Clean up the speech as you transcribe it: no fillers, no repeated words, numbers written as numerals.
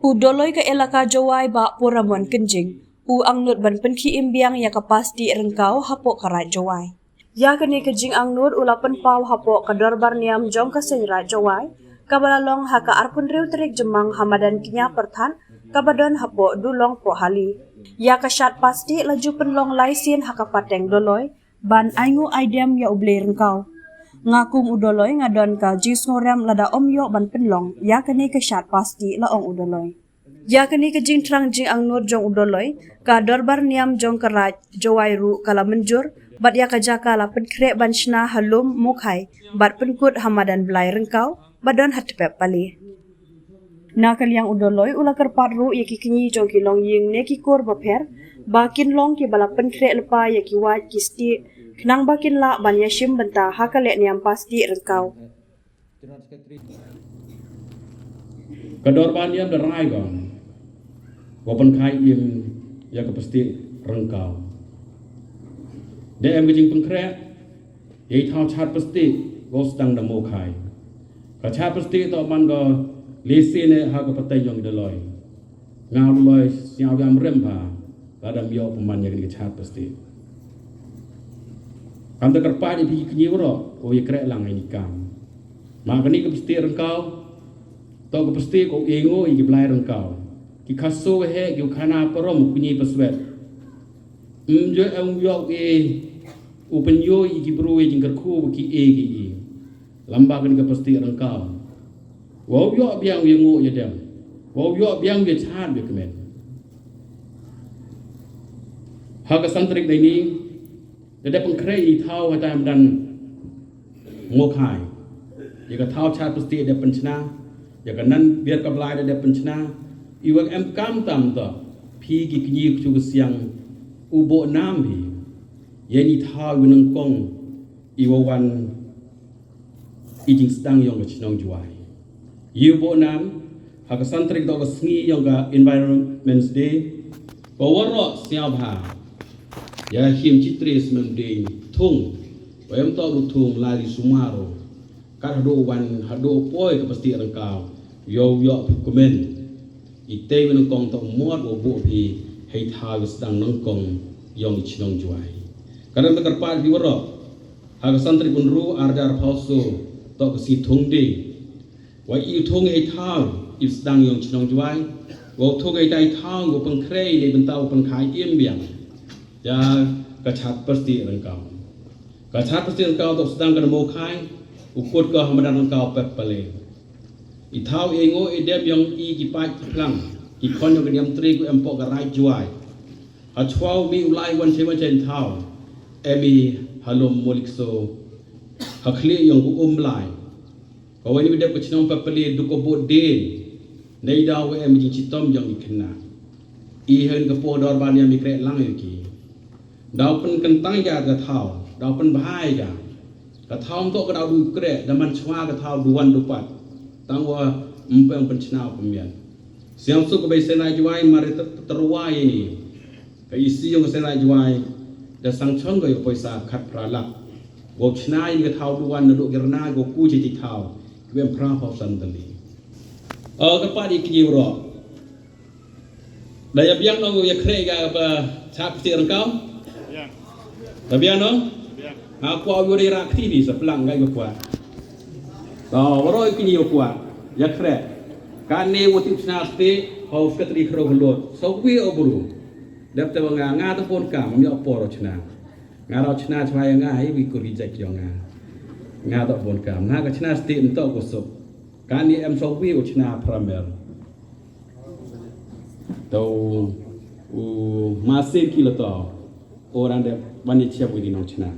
Udoloi ke elaka Jawai ba Puramuan Kenjing. Angnut ban penki imbiang ya kapas di rengkau hapok karat Jawai. Ya kini kejing angnut ulapan pau hapok kadorbar niam jong kesenra Jawai. Kabalalong haka arpun riu terik jemang hamadan kinya pertan kabadon hapok dulong po hali. Ya kasyat pasti laju penlong laisin haka pateng doloi ban aingu aidem ya ublei rengkau. Ngakung udoloi ngadon ka jis ngorem lada omyo ban penlong ya kini kasyat pasti laong udoloi. Ya kini kejing terang jing angnut jong udoloi ka dorbar niam jong kerat Jawai ru kala menjur bat ya kajaka la penkrek ban shna halum mukhai bat penkut hamadan belai rengkau badon hatpep pali. Nakal yang udoloi ula kerpat ru ya kikinyi jong kilong ying ne kikur baper bakin long ki bala penkrek lepa ya kiwat kisti kenang bakin la ban yashim benta hakalek niam pasti rengkau. Kedorban niam derai bang. Wapan kai im ya pasti rengkau. Dem kejing pengkrek, yai thau chat pasti gos tang damo kai. Kachat pasti to man go lesi ne ha ko patai jong deloi. Ngau loi siaw gam rempa, kadam yo peman yang kachat pasti. Kam ta kerpa di pi kinyi ro, o ye krek lang ini kam. Ma kani ke pasti rengkau, to ke pasti ko engo i blai rengkau. Ki kaso he ki khana parom kunyi paswet jo ang yo e upen yo i ki bro e jingkar khu ki e ki lamba kan ka pasti rangkau wo yo biang ye ngo ye dem wo yo biang ye chan be kemen ha ka santrik dai ni de pengkre i thau ha tam dan ngo khai ye ka thau chat pasti de penchna ye ka nan biar ka blai de penchna iwak em kam tam to phi ki kni chu siang ubo nam hi yeni tha winang kong iwawan ijing stang yong chnong juai yubo nam ha ka santrik do ka sngi yong ka environment day bawaro sia bha ya him chitres mem day thung em to ru thung lali sumaro kar do wan hado poi ka pasti rangkau yo komen ite winang kong to mod wo bo phi hei tha stang nong kong yong chnong juai kadang terpat di waro ha santri pun ru arjar phauso to si thung de wa i thung hei tha i stang yong chnong juai wo thung hei tai thang go pang krei le bentau pang khai im biang ya ka chat pasti rangkau ka chat pasti rangkau to stang kan mo khai ukut ka hamadan rangkau pep pale i thau engo edem yang i ki pai plang i khon yang niam tri ku empok ka rai juai a chwau mi ulai wan chema chen thau emi halom molikso hakli yang ku lai ko wani bidep ku chnong papali du ko bod den nei da we em ji chitom yang i khna i hen ka po dor ban yang mi kre lang ki dau pen kentang ya ka thau dau pen bhai ya ka thau to ka dau du kre da man chwa ka thau du wan du pat tangwa mpeng penchnau pemian siang su ko be senai juai mari terwai ni ka isi yang senai juai da sang chong go poisa khat pralak go chnai ni ka thau duan no gerna go ku chi ti thau wem pra pho san tali ka pa di ki ro da ya biang no ya kre ga ba chap ti rang kau ya da biang no ha ko yo ri rak ti ni sa plang ga go kwa waroi kini okwa yakre kane woti sna ste ho skatri khro glot sowi obru dapte nga to pon kam mi oporo chna nga ro chna chwai nga hi wi kuri jak yo nga to pon kam nga ka chna ste mto ko so kani em sowi o chna pramer to u masin kiloto orang de bani chep wi no chna